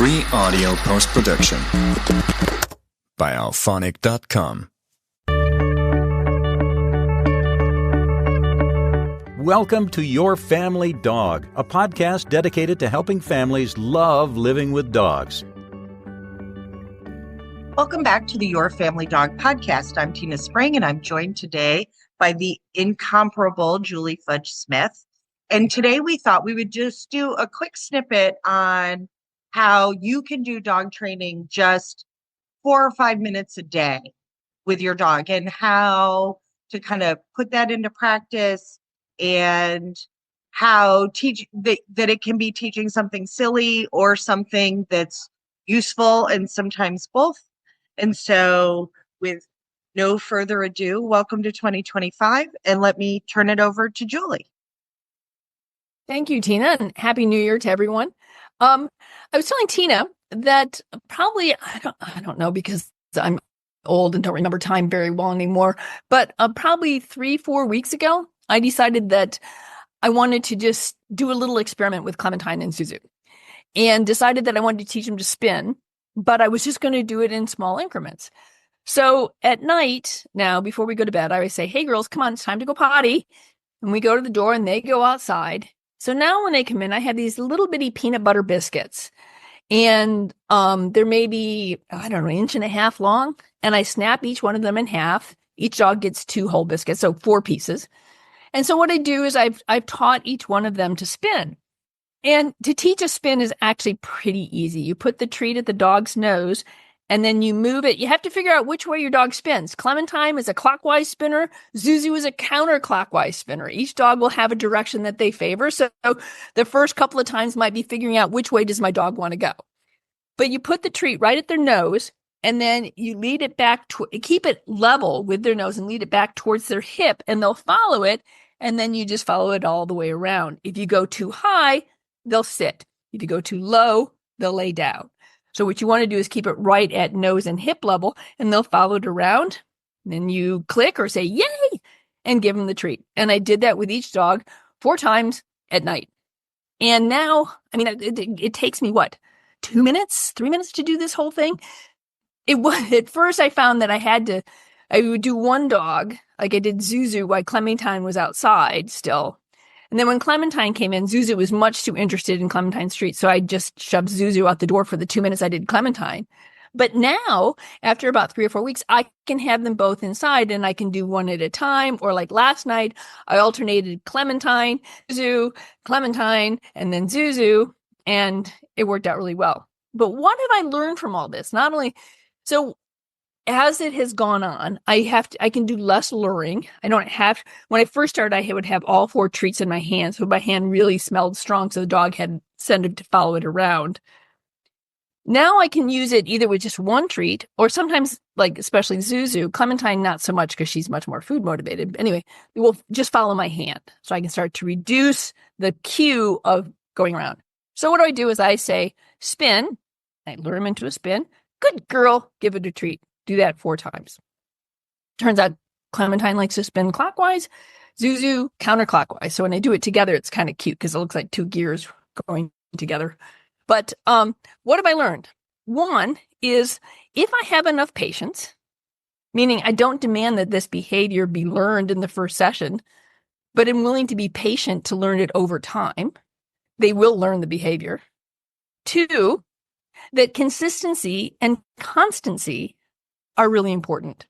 Free audio post-production by alphonic.com. Welcome to Your Family Dog, a podcast dedicated to helping families love living with dogs. Welcome back to the Your Family Dog podcast. I'm Tina Spring, and I'm joined today by the incomparable Julie Fudge Smith. And today we thought we would just do a quick snippet on how you can do dog training just 4 or 5 minutes a day with your dog, and how to kind of put that into practice, and how that it can be teaching something silly or something that's useful, and sometimes both. And so with no further ado, welcome to 2025, and let me turn it over to Julie. Thank you, Tina, and Happy New Year to everyone. I was telling Tina that probably, I don't know, because I'm old and don't remember time very well anymore, but probably 3-4 weeks ago, I decided that I wanted to just do a little experiment with Clementine and Zuzu, and decided that I wanted to teach them to spin, but I was just going to do it in small increments. So at night, now, before we go to bed, I always say, hey, girls, come on, it's time to go potty. And we go to the door and they go outside. So now when they come in, I have these little bitty peanut butter biscuits. And they're maybe, I don't know, 1.5 inches long. And I snap each one of them in half. Each dog gets 2 whole biscuits, so 4 pieces. And so what I do is I've taught each one of them to spin. And to teach a spin is actually pretty easy. You put the treat at the dog's nose, and then you move it. You have to figure out which way your dog spins. Clementine is a clockwise spinner. Zuzu is a counterclockwise spinner. Each dog will have a direction that they favor. So the first couple of times might be figuring out which way does my dog want to go. But you put the treat right at their nose, and then you lead it back to keep it level with their nose and lead it back towards their hip, and they'll follow it. And then you just follow it all the way around. If you go too high, they'll sit. If you go too low, they'll lay down. So what you want to do is keep it right at nose and hip level, and they'll follow it around. And then you click or say, yay, and give them the treat. And I did that with each dog 4 times at night. And now, I mean, it takes me, 2 minutes, 3 minutes to do this whole thing? It was, at first I found that I would do one dog, like I did Zuzu while Clementine was outside still. And then when Clementine came in, Zuzu was much too interested in Clementine's treat. So I just shoved Zuzu out the door for the 2 minutes I did Clementine. But now, after about 3 or 4 weeks, I can have them both inside, and I can do one at a time. Or like last night, I alternated Clementine, Zuzu, Clementine, and then Zuzu, and it worked out really well. But what have I learned from all this? Not only, so as it has gone on, I can do less luring. I don't have, when I first started, I would have all 4 treats in my hand. So my hand really smelled strong. So the dog had incentive to follow it around. Now I can use it either with just one treat, or sometimes, like especially Zuzu, Clementine, not so much because she's much more food motivated. But anyway, it will just follow my hand. So I can start to reduce the cue of going around. So what do? Is I say, spin. I lure him into a spin. Good girl, give it a treat. Do that 4 times. Turns out Clementine likes to spin clockwise, Zuzu counterclockwise. So when I do it together, it's kind of cute because it looks like 2 gears going together. But what have I learned? One is, if I have enough patience, meaning I don't demand that this behavior be learned in the first session, but I'm willing to be patient to learn it over time, they will learn the behavior. 2, that consistency and constancy are really important.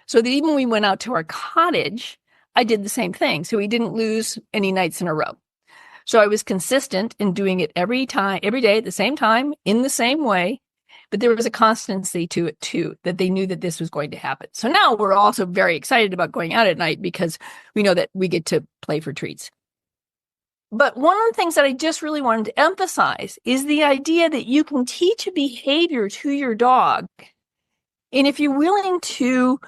So that even when we went out to our cottage, I did the same thing. So we didn't lose any nights in a row. So I was consistent in doing it every day at the same time, in the same way. But there was a constancy to it too, that they knew that this was going to happen. So now we're also very excited about going out at night because we know that we get to play for treats. But one of the things that I just really wanted to emphasize is the idea that you can teach a behavior to your dog. And if you're willing to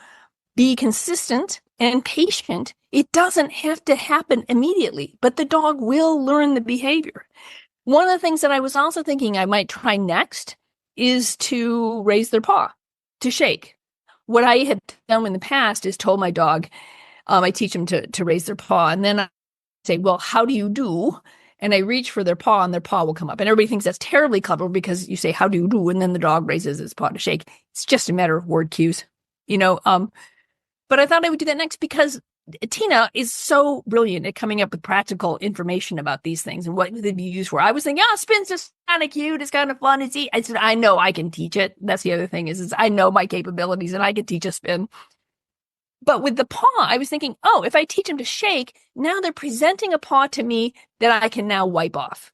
be consistent and patient, it doesn't have to happen immediately, but the dog will learn the behavior. One of the things that I was also thinking I might try next is to raise their paw, to shake. What I had done in the past is told my dog, I teach them to raise their paw, and then I say, well, how do you do? and I reach for their paw and their paw will come up. And everybody thinks that's terribly clever because you say, how do you do? And then the dog raises its paw to shake. It's just a matter of word cues, you know. But I thought I would do that next because Tina is so brilliant at coming up with practical information about these things and what they be used for. I was thinking, spin's just kind of cute. It's kind of fun. I said, I know I can teach it. That's the other thing is I know my capabilities and I can teach a spin. But with the paw, I was thinking, if I teach them to shake, now they're presenting a paw to me that I can now wipe off.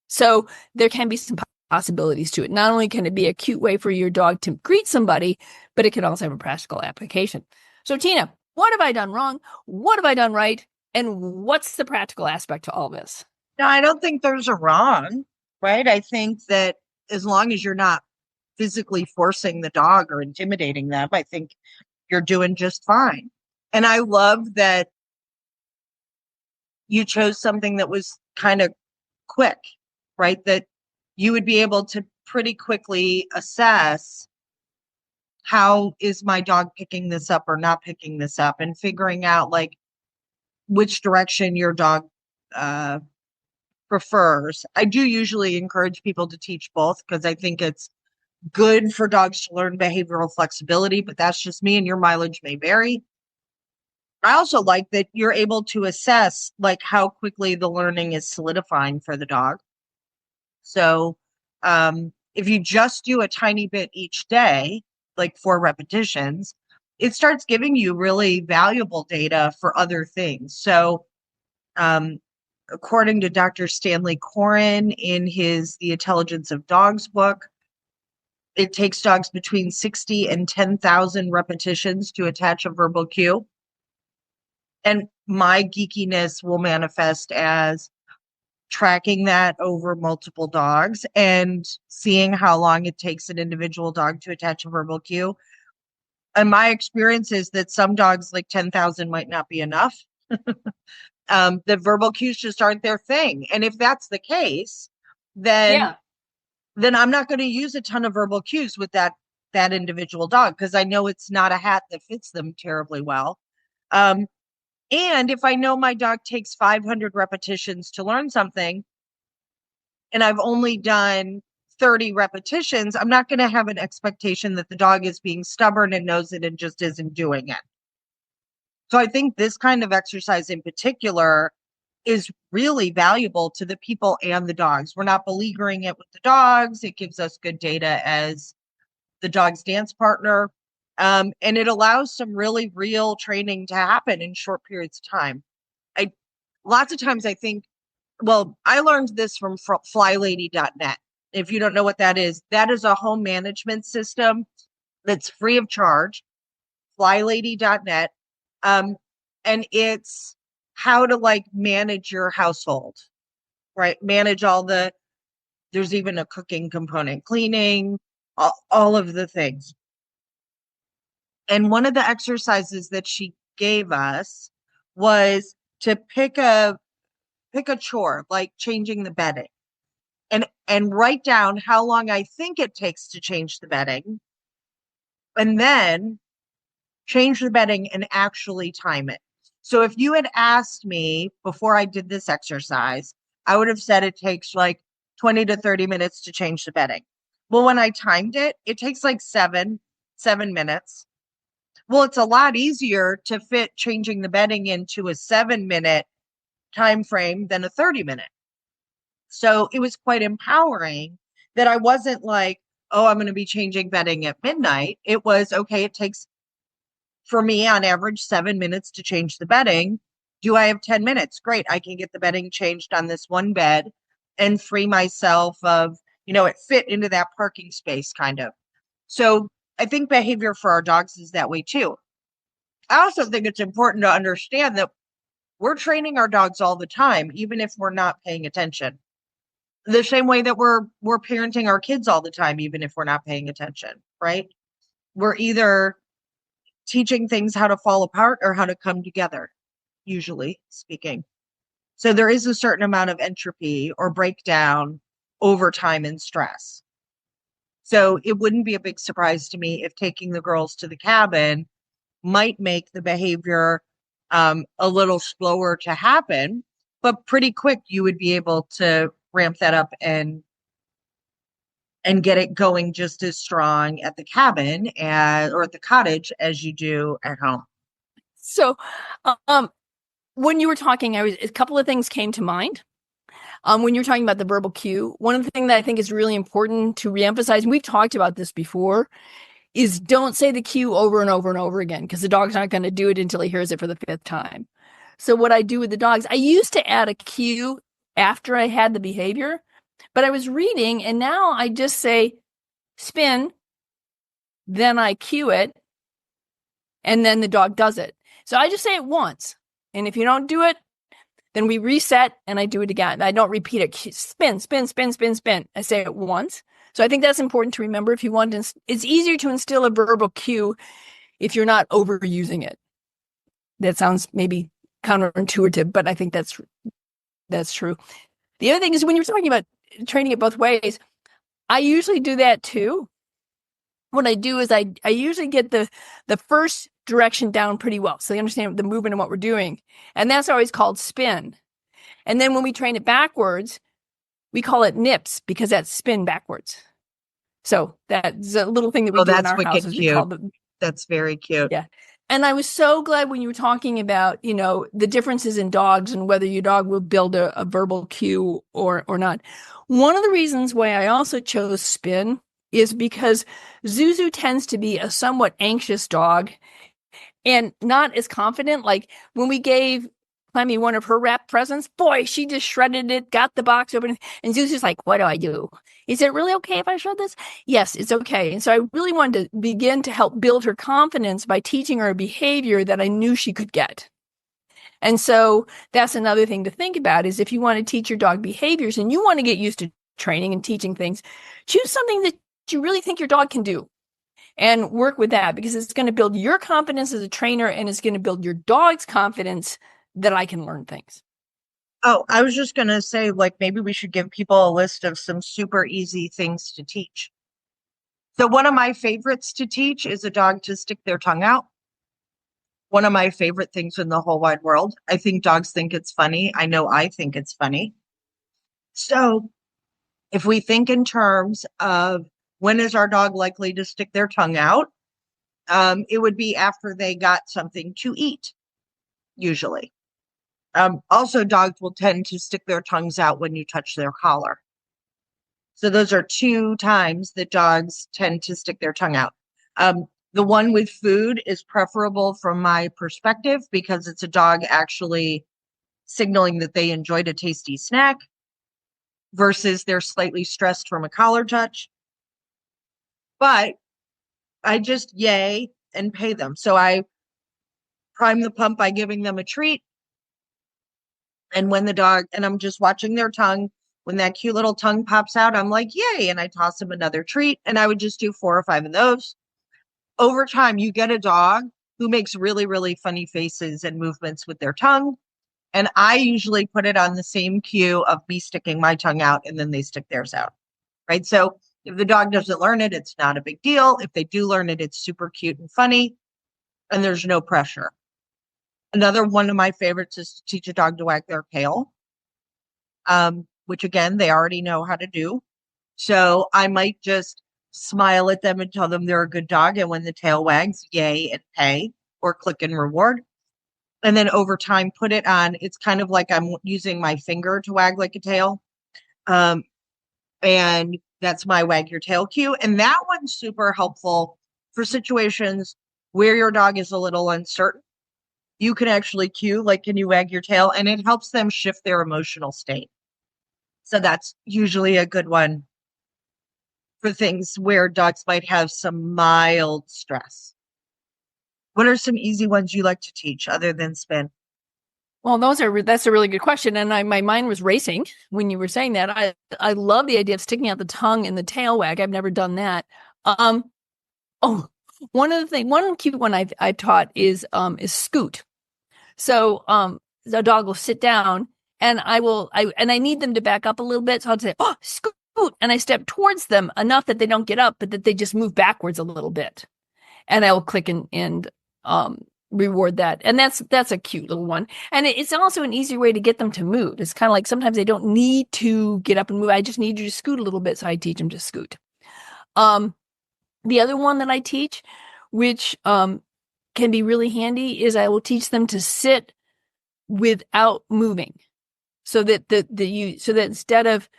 So there can be some possibilities to it. Not only can it be a cute way for your dog to greet somebody, but it can also have a practical application. So Tina, what have I done wrong? What have I done right? And what's the practical aspect to all this? No, I don't think there's a wrong, right? I think that as long as you're not physically forcing the dog or intimidating them, I think you're doing just fine. And I love that you chose something that was kind of quick, right? That you would be able to pretty quickly assess how is my dog picking this up or not picking this up and figuring out like which direction your dog prefers. I do usually encourage people to teach both because I think it's good for dogs to learn behavioral flexibility, but that's just me and your mileage may vary. I also like that you're able to assess like how quickly the learning is solidifying for the dog. So if you just do a tiny bit each day, like 4 repetitions, it starts giving you really valuable data for other things. So according to Dr. Stanley Coren in his The Intelligence of Dogs book, it takes dogs between 60 and 10,000 repetitions to attach a verbal cue. And my geekiness will manifest as tracking that over multiple dogs and seeing how long it takes an individual dog to attach a verbal cue. And my experience is that some dogs, like 10,000, might not be enough. The verbal cues just aren't their thing. And if that's the case, then I'm not going to use a ton of verbal cues with that individual dog because I know it's not a hat that fits them terribly well. And if I know my dog takes 500 repetitions to learn something and I've only done 30 repetitions, I'm not going to have an expectation that the dog is being stubborn and knows it and just isn't doing it. So I think this kind of exercise in particular is really valuable to the people and the dogs. We're not beleaguering it with the dogs. It gives us good data as the dog's dance partner. And it allows some really real training to happen in short periods of time. Lots of times I think, I learned this from flylady.net. If you don't know what that is a home management system that's free of charge, flylady.net. And it's how to like manage your household, right? Manage there's even a cooking component, cleaning, all of the things. And one of the exercises that she gave us was to pick a chore, like changing the bedding, and write down how long I think it takes to change the bedding, and then change the bedding and actually time it. So if you had asked me before I did this exercise, I would have said it takes like 20 to 30 minutes to change the bedding. Well, when I timed it, it takes like 7 minutes. Well, it's a lot easier to fit changing the bedding into a 7-minute time frame than a 30-minute. So it was quite empowering that I wasn't like, I'm going to be changing bedding at midnight. It was, okay, it takes, for me, on average, 7 minutes to change the bedding. Do I have 10 minutes? Great. I can get the bedding changed on this one bed and free myself of, it fit into that parking space kind of. So I think behavior for our dogs is that way too. I also think it's important to understand that we're training our dogs all the time, even if we're not paying attention. The same way that we're parenting our kids all the time, even if we're not paying attention, right? We're either teaching things how to fall apart or how to come together, usually speaking. So there is a certain amount of entropy or breakdown over time and stress. So it wouldn't be a big surprise to me if taking the girls to the cabin might make the behavior a little slower to happen but pretty quick you would be able to ramp that up and get it going just as strong at the cabin or at the cottage as you do at home. So, when you were talking, a couple of things came to mind. When you're talking about the verbal cue, one of the things that I think is really important to reemphasize, and we've talked about this before, is don't say the cue over and over and over again, because the dog's not going to do it until he hears it for the 5th time. So what I do with the dogs, I used to add a cue after I had the behavior, but I was reading and now I just say spin, then I cue it, and then the dog does it. So I just say it once. And if you don't do it, then we reset and I do it again. I don't repeat it. Spin, spin, spin, spin, spin. I say it once. So I think that's important to remember if you want to. It's easier to instill a verbal cue if you're not overusing it. That sounds maybe counterintuitive, but I think that's true. The other thing is when you're talking about training it both ways, I usually do that too. What I do is I usually get the first direction down pretty well, so they understand the movement and what we're doing. And that's always called spin. And then when we train it backwards, we call it nips because that's spin backwards. So that's a little thing that we do in our house. That's very cute. Yeah. And I was so glad when you were talking about, the differences in dogs and whether your dog will build a verbal cue or not. One of the reasons why I also chose spin is because Zuzu tends to be a somewhat anxious dog and not as confident. Like when we gave Clemmy one of her wrapped presents, boy, she just shredded it, got the box open, and Zuzu's like, what do I do? Is it really okay if I shred this? Yes, it's okay. And so I really wanted to begin to help build her confidence by teaching her a behavior that I knew she could get. And so that's another thing to think about is if you want to teach your dog behaviors and you want to get used to training and teaching things, choose something that you really think your dog can do and work with that because it's going to build your confidence as a trainer and it's going to build your dog's confidence that I can learn things. Oh, I was just going to say, maybe we should give people a list of some super easy things to teach. So one of my favorites to teach is a dog to stick their tongue out. One of my favorite things in the whole wide world. I think dogs think it's funny. I know I think it's funny. So if we think in terms of when is our dog likely to stick their tongue out, it would be after they got something to eat, usually. Also, dogs will tend to stick their tongues out when you touch their collar. So those are 2 times that dogs tend to stick their tongue out. The one with food is preferable from my perspective because it's a dog actually signaling that they enjoyed a tasty snack versus they're slightly stressed from a collar touch. But I just yay and pay them. So I prime the pump by giving them a treat. And when I'm just watching their tongue, when that cute little tongue pops out, I'm like, yay. And I toss them another treat. And I would just do 4 or 5 of those. Over time, you get a dog who makes really, really funny faces and movements with their tongue. And I usually put it on the same cue of me sticking my tongue out and then they stick theirs out. Right. So if the dog doesn't learn it, it's not a big deal. If they do learn it, it's super cute and funny. And there's no pressure. Another one of my favorites is to teach a dog to wag their tail, which again, they already know how to do. So I might just smile at them and tell them they're a good dog. And when the tail wags, yay and pay or click and reward. And then over time, put it on. It's kind of like I'm using my finger to wag like a tail. And that's my wag your tail cue. And that one's super helpful for situations where your dog is a little uncertain. You can actually cue, can you wag your tail? And it helps them shift their emotional state. So that's usually a good one for things where dogs might have some mild stress. What are some easy ones you like to teach other than spin? Well, that's a really good question. And my mind was racing when you were saying that. I love the idea of sticking out the tongue and the tail wag. I've never done that. One cute one I've taught is scoot. So the dog will sit down and I need them to back up a little bit. So I'll say, oh, scoot. And I step towards them enough that they don't get up, but that they just move backwards a little bit. And I will click and reward that. And that's a cute little one. And it's also an easier way to get them to move. It's kind of like sometimes they don't need to get up and move. I just need you to scoot a little bit. So I teach them to scoot. The other one that I teach, which can be really handy, is I will teach them to sit without moving. So that so that instead of,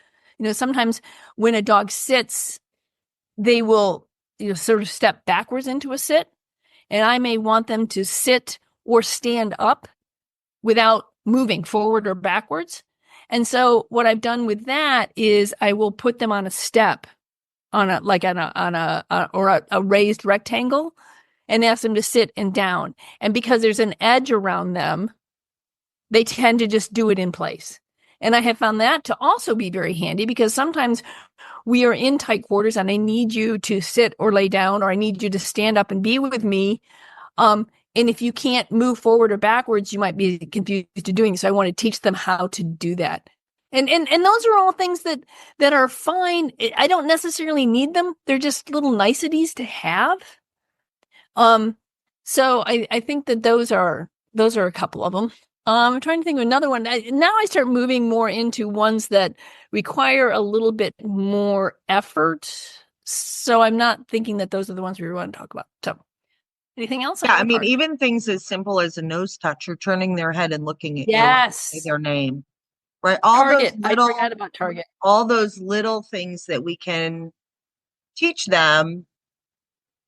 sometimes when a dog sits, they will, sort of step backwards into a sit. And I may want them to sit or stand up without moving forward or backwards. And so what I've done with that is I will put them on a step, on a raised rectangle, and ask them to sit and down. And because there's an edge around them, they tend to just do it in place. And I have found that to also be very handy, because sometimes we are in tight quarters and I need you to sit or lay down, or I need you to stand up and be with me. And if you can't move forward or backwards, you might be confused to doing. So I want to teach them how to do that. And those are all things that are fine. I don't necessarily need them. They're just little niceties to have. So I think that those are a couple of them. I'm trying to think of another one. Now I start moving more into ones that require a little bit more effort. So I'm not thinking that those are the ones we want to talk about. So anything else? Yeah, I mean, even things as simple as a nose touch or turning their head and looking at you, their name, right? Target. I forgot about Target. All those little things that we can teach them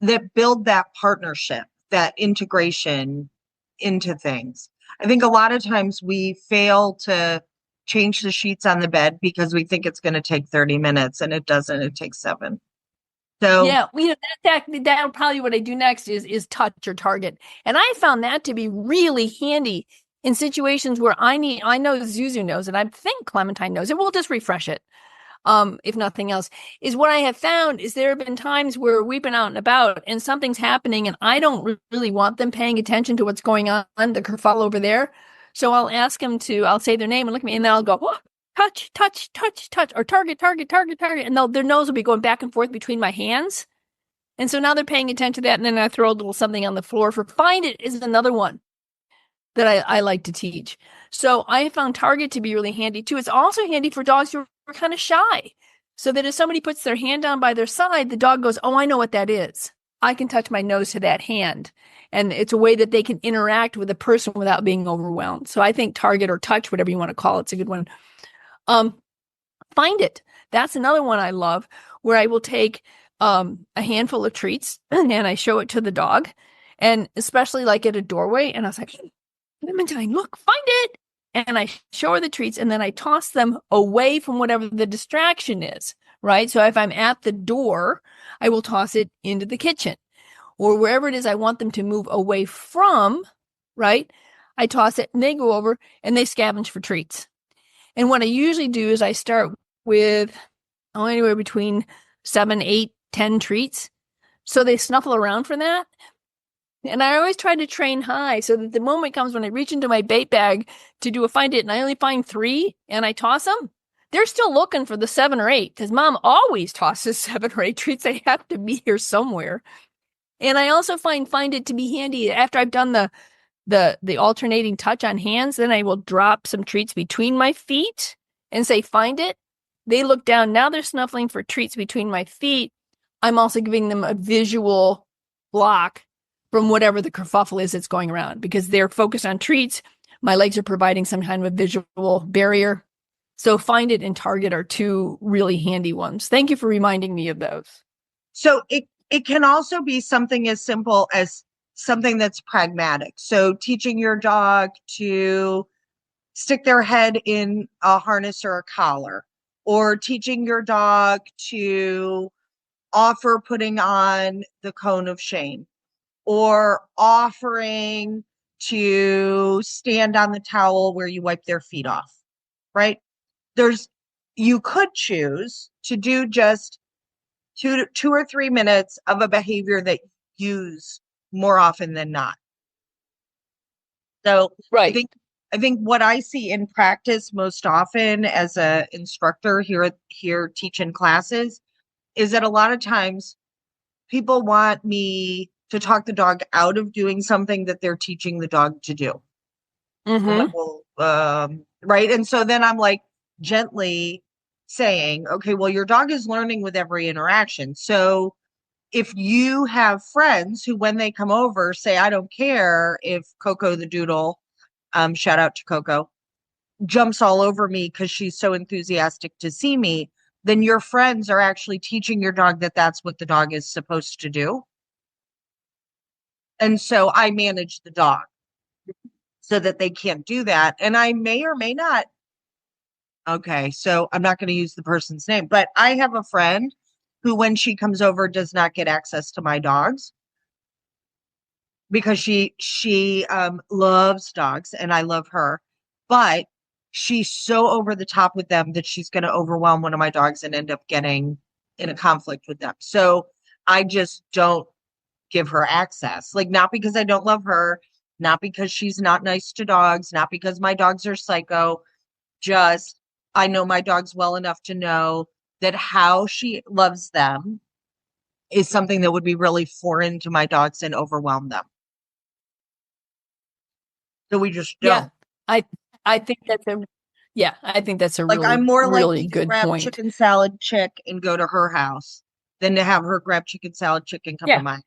that build that partnership, that integration into things. I think a lot of times we fail to change the sheets on the bed because we think it's going to take 30 minutes, and it doesn't. It takes 7. So yeah, that'll probably what I do next is touch or target. And I found that to be really handy in situations where I know Zuzu knows, and I think Clementine knows it. We'll just refresh it. If nothing else, is what I have found is there have been times where we've been out and about and something's happening and I don't really want them paying attention to what's going on, the kerfuffle over there. So I'll say their name and look at me, and then I'll go, oh, touch, touch, touch, touch, or target, target, target, target. And their nose will be going back and forth between my hands. And so now they're paying attention to that. And then I throw a little something on the floor for find it is another one that I like to teach. So I found target to be really handy too. It's also handy for dogs who are kind of shy, so that if somebody puts their hand down by their side, the dog goes, oh, I know what that is. I can touch my nose to that hand. And it's a way that they can interact with a person without being overwhelmed. So I think target or touch, whatever you want to call it, it's a good one. Find it. That's another one I love, where I will take a handful of treats and I show it to the dog, and especially like at a doorway. And I was like, Clementine, look, find it. And I show her the treats, and then I toss them away from whatever the distraction is, right? So if I'm at the door, I will toss it into the kitchen or wherever it is I want them to move away from, right? I toss it and they go over and they scavenge for treats. And what I usually do is I start with anywhere between 7, 8, 10 treats. So they snuffle around for that. And I always try to train high so that the moment comes when I reach into my bait bag to do a find it and I only find 3 and I toss them, they're still looking for the 7 or 8 because mom always tosses 7 or 8 treats. They have to be here somewhere. And I also find it to be handy after I've done the alternating touch on hands. Then I will drop some treats between my feet and say, find it. They look down. Now they're snuffling for treats between my feet. I'm also giving them a visual block from whatever the kerfuffle is that's going around, because they're focused on treats. My legs are providing some kind of a visual barrier. So find it and target are 2 really handy ones. Thank you for reminding me of those. So it can also be something as simple as something that's pragmatic. So teaching your dog to stick their head in a harness or a collar, or teaching your dog to offer putting on the cone of shame, or offering to stand on the towel where you wipe their feet off, right? You could choose to do just 2 or 3 minutes of a behavior that you use more often than not. So right. I think what I see in practice most often as a instructor here teaching classes is that a lot of times people want me to talk the dog out of doing something that they're teaching the dog to do. Right. And so then I'm like gently saying, okay, well, your dog is learning with every interaction. So if you have friends who, when they come over, say, I don't care if Coco the Doodle, shout out to Coco, jumps all over me because she's so enthusiastic to see me, then your friends are actually teaching your dog that that's what the dog is supposed to do. And so I manage the dog so that they can't do that. And I may or may not. Okay, so I'm not going to use the person's name, but I have a friend who, when she comes over, does not get access to my dogs because she loves dogs and I love her, but she's so over the top with them that she's going to overwhelm one of my dogs and end up getting in a conflict with them. So I just don't give her access. Like, not because I don't love her, not because she's not nice to dogs, not because my dogs are psycho, just I know my dogs well enough to know that how she loves them is something that would be really foreign to my dogs and overwhelm them. So we just don't. Yeah, I think that's a like, really, I'm more really likely to good grab point. chicken salad chick and go to her house than to have her grab chicken salad chick and come to mine.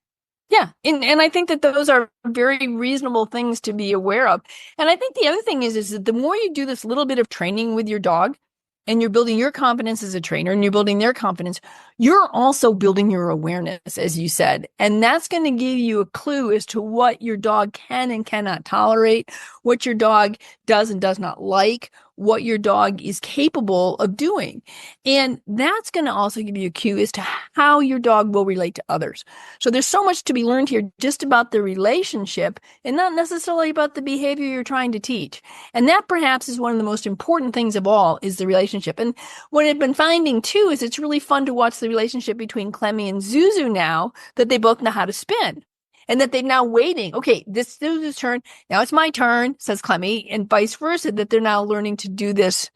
Yeah. And I think that those are very reasonable things to be aware of. And I think the other thing is that the more you do this little bit of training with your dog and you're building your confidence as a trainer and you're building their confidence, you're also building your awareness, as you said. And that's going to give you a clue as to what your dog can and cannot tolerate, what your dog does and does not like, what your dog is capable of doing. And that's going to also give you a cue as to how your dog will relate to others. So there's so much to be learned here just about the relationship and not necessarily about the behavior you're trying to teach. And that perhaps is one of the most important things of all, is the relationship. And what I've been finding too is it's really fun to watch the relationship between Clemmy and Zuzu now that they both know how to spin. And that they're now waiting. Okay, this is Zuzu's turn. Now it's my turn, says Clemmy, and vice versa, that they're now learning to do this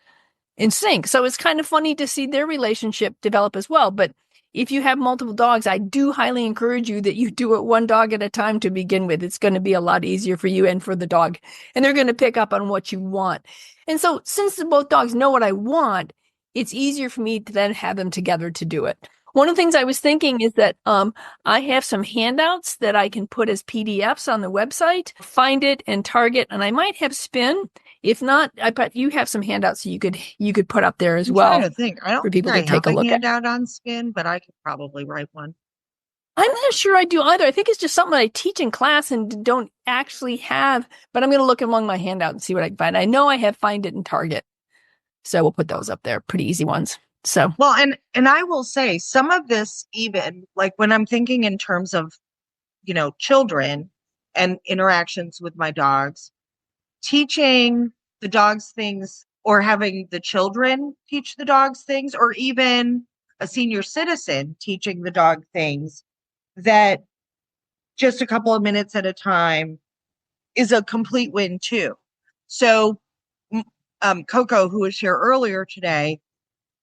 in sync. So it's kind of funny to see their relationship develop as well. But if you have multiple dogs, I do highly encourage you that you do it one dog at a time to begin with. It's going to be a lot easier for you and for the dog. And they're going to pick up on what you want. And so since both dogs know what I want, it's easier for me to then have them together to do it. One of the things I was thinking is that I have some handouts that I can put as PDFs on the website, find it and target, and I might have spin. If not, I bet you have some handouts so you could put up there as well. I think I don't for people think to take a look at. Handout on spin, but I could probably write one. I'm not sure I do either. I think it's just something I teach in class and don't actually have, but I'm going to look among my handout and see what I can find. I know I have Find It and Target. So we'll put those up there. Pretty easy ones. So, well, and I will say some of this, even like when I'm thinking in terms of, children and interactions with my dogs, teaching the dogs things or having the children teach the dogs things, or even a senior citizen teaching the dog things that just a couple of minutes at a time is a complete win too. So Coco, who was here earlier today,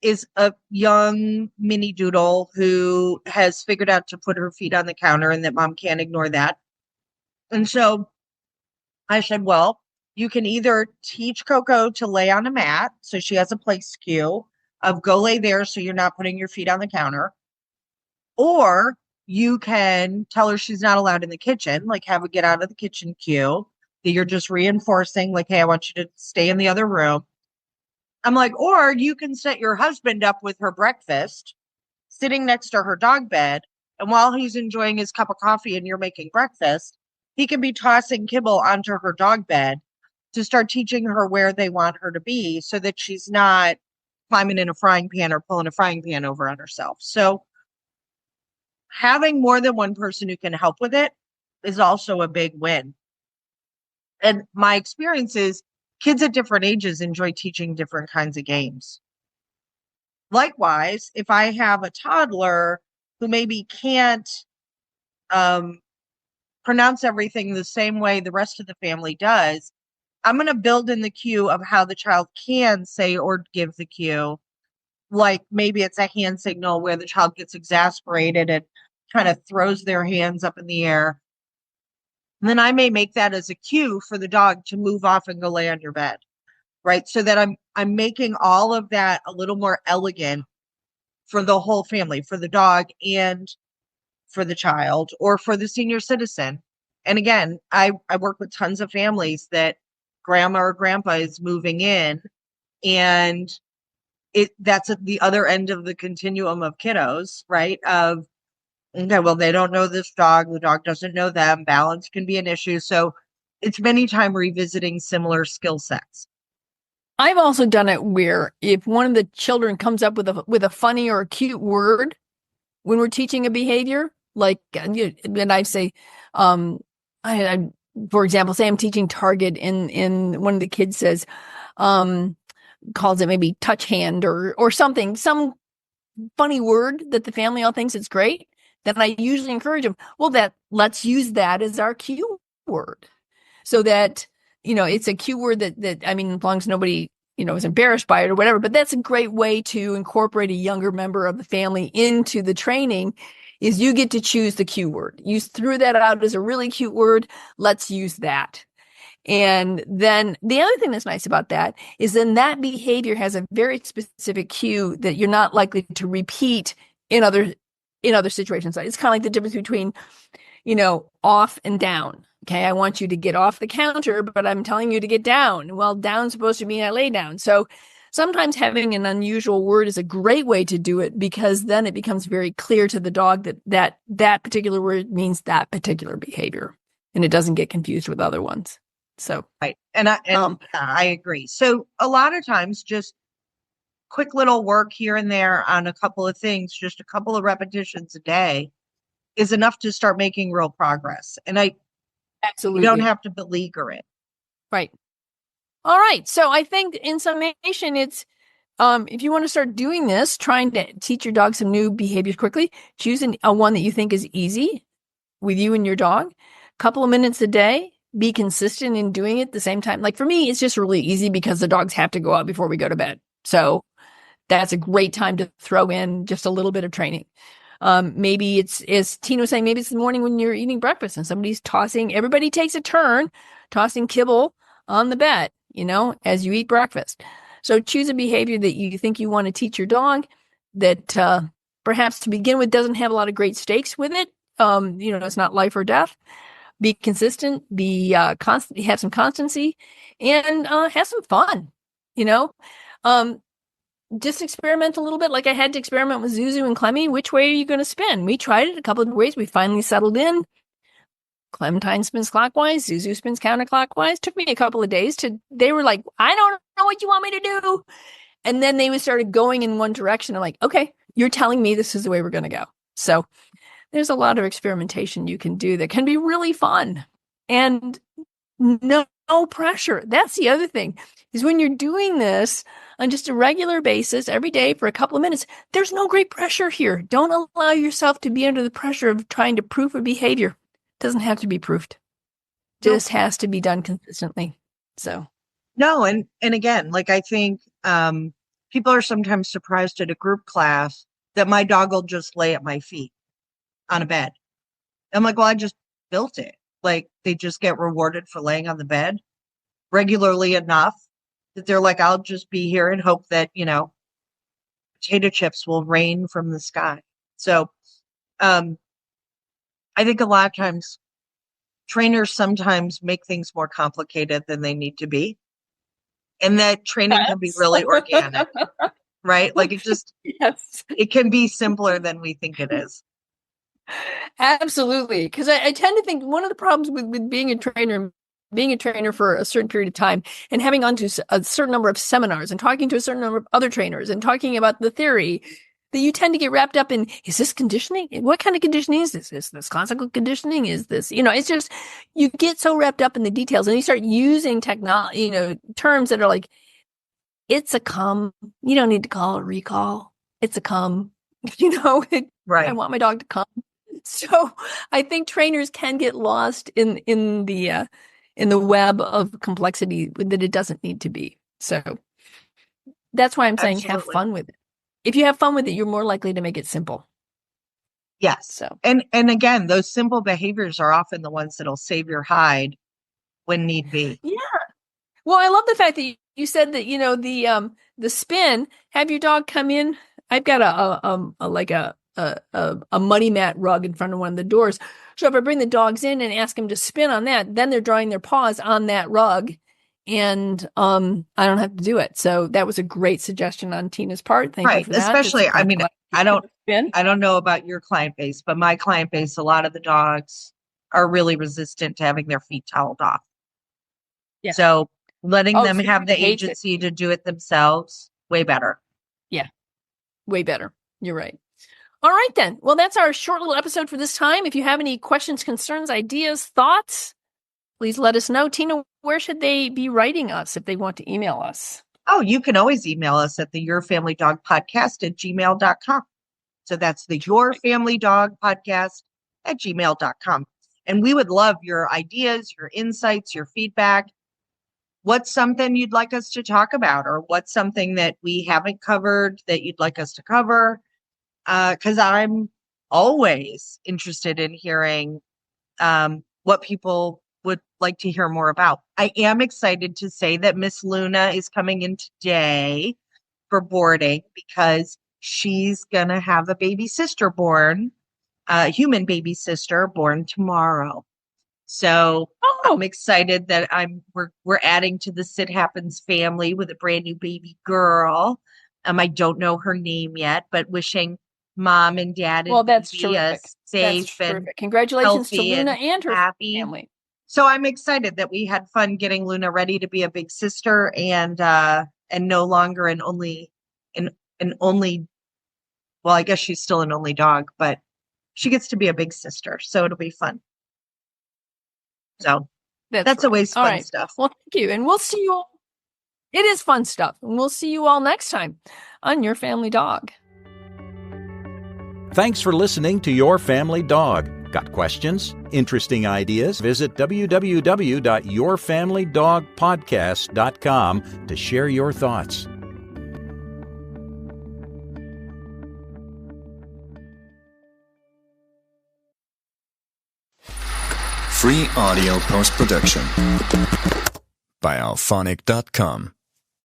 is a young mini doodle who has figured out to put her feet on the counter and that mom can't ignore that. And so I said, well, you can either teach Coco to lay on a mat, so she has a place cue of go lay there so you're not putting your feet on the counter, or you can tell her she's not allowed in the kitchen, like have her get out of the kitchen cue, that you're just reinforcing, like, hey, I want you to stay in the other room. I'm like, or you can set your husband up with her breakfast, sitting next to her dog bed, and while he's enjoying his cup of coffee and you're making breakfast, he can be tossing kibble onto her dog bed to start teaching her where they want her to be so that she's not climbing in a frying pan or pulling a frying pan over on herself. So having more than one person who can help with it is also a big win. And my experience is kids at different ages enjoy teaching different kinds of games. Likewise, if I have a toddler who maybe can't pronounce everything the same way the rest of the family does, I'm going to build in the cue of how the child can say or give the cue. Like maybe it's a hand signal where the child gets exasperated and kind of throws their hands up in the air. And then I may make that as a cue for the dog to move off and go lay on your bed, right? So that I'm making all of that a little more elegant for the whole family, for the dog and for the child or for the senior citizen. And again, I work with tons of families that grandma or grandpa is moving in, and that's at the other end of the continuum of kiddos, right? Of, okay, well, they don't know this dog, the dog doesn't know them, balance can be an issue. So it's many times revisiting similar skill sets. I've also done it where if one of the children comes up with a funny or a cute word when we're teaching a behavior, like, and I say, I for example, say I'm teaching target, and one of the kids says, calls it maybe touch hand or something, some funny word that the family all thinks it's great. Then I usually encourage them, well, let's use that as our cue word, so that it's a cue word that I mean, as long as nobody is embarrassed by it or whatever. But that's a great way to incorporate a younger member of the family into the training. Is you get to choose the cue word. You threw that out as a really cute word. Let's use that. And then the other thing that's nice about that is then that behavior has a very specific cue that you're not likely to repeat in other situations. It's kind of like the difference between, off and down. Okay, I want you to get off the counter, but I'm telling you to get down. Well, down's supposed to mean I lay down. So sometimes having an unusual word is a great way to do it, because then it becomes very clear to the dog that particular word means that particular behavior, and it doesn't get confused with other ones. So right, and I agree. So a lot of times, just quick little work here and there on a couple of things, just a couple of repetitions a day, is enough to start making real progress. And absolutely, you don't have to beleaguer it. Right. All right. So I think in summation, it's if you want to start doing this, trying to teach your dog some new behaviors quickly, choose a one that you think is easy with you and your dog. A couple of minutes a day. Be consistent in doing it at the same time. Like for me, it's just really easy because the dogs have to go out before we go to bed. So that's a great time to throw in just a little bit of training. Maybe it's, as Tina was saying, maybe it's the morning when you're eating breakfast and somebody's everybody takes a turn tossing kibble on the bed, as you eat breakfast. So choose a behavior that you think you want to teach your dog that perhaps to begin with doesn't have a lot of great stakes with it. It's not life or death. Be consistent, be constant, have some constancy, and have some fun. Just experiment a little bit. Like I had to experiment with Zuzu and Clemmy. Which way are you going to spin? We tried it a couple of ways. We finally settled in. Clementine spins clockwise. Zuzu spins counterclockwise. Took me a couple of days they were like, I don't know what you want me to do. And then they started going in one direction. I'm like, okay, you're telling me this is the way we're going to go. So there's a lot of experimentation you can do that can be really fun and no pressure. That's the other thing, is when you're doing this on just a regular basis every day for a couple of minutes, there's no great pressure here. Don't allow yourself to be under the pressure of trying to proof a behavior. It doesn't have to be proofed. Just has to be done consistently. So no, and again, like I think people are sometimes surprised at a group class that my dog will just lay at my feet on a bed. I'm like, well, I just built it. Like they just get rewarded for laying on the bed regularly enough that they're like, I'll just be here and hope that, potato chips will rain from the sky. So I think a lot of times trainers sometimes make things more complicated than they need to be. And that training can be really organic, right? Like it can be simpler than we think it is. Absolutely. Because I tend to think one of the problems with being a trainer for a certain period of time and having gone to a certain number of seminars and talking to a certain number of other trainers and talking about the theory, that you tend to get wrapped up in, is this conditioning? What kind of conditioning is this? Is this classical conditioning? Is this, it's just, you get so wrapped up in the details and you start using technology, terms that are like, it's a come. You don't need to call it recall. It's a come, Right. I want my dog to come. So I think trainers can get lost in the web of complexity that it doesn't need to be. So that's why I'm saying have fun with it. If you have fun with it, you're more likely to make it simple. Yes. So, And again, those simple behaviors are often the ones that'll save your hide when need be. yeah. Well, I love the fact that you said that, the spin, have your dog come in. I've got a muddy mat rug in front of one of the doors. So if I bring the dogs in and ask them to spin on that, then they're drawing their paws on that rug, and I don't have to do it. So that was a great suggestion on Tina's part. Thank you for that. Especially, I mean, I spin. don't know about your client base, but my client base, a lot of the dogs are really resistant to having their feet toweled off. Yeah. So letting them so have the hates it. agency to do it themselves, way better. Yeah, way better. You're right. All right, then. Well, that's our short little episode for this time. If you have any questions, concerns, ideas, thoughts, please let us know. Tina, where should they be writing us if they want to email us? Oh, you can always email us at the yourfamilydogpodcast@gmail.com. So that's the yourfamilydogpodcast@gmail.com. And we would love your ideas, your insights, your feedback. What's something you'd like us to talk about, or what's something that we haven't covered that you'd like us to cover? Because I'm always interested in hearing what people would like to hear more about. I am excited to say that Miss Luna is coming in today for boarding because she's going to have a baby sister born, a human baby sister born tomorrow. So I'm excited that we're adding to the Sid Happens family with a brand new baby girl. I don't know her name yet, but wishing mom and dad and that's baby terrific. safe That's and congratulations to healthy Luna and her happy family. So I'm excited that we had fun getting Luna ready to be a big sister and no longer an only. Well, I guess she's still an only dog, but she gets to be a big sister, so it'll be fun. So that's always fun stuff. Well, thank you. And we'll see you all. It is fun stuff. And we'll see you all next time on Your Family Dog. Thanks for listening to Your Family Dog. Got questions? Interesting ideas? Visit www.yourfamilydogpodcast.com to share your thoughts. Free audio post-production by alphonic.com.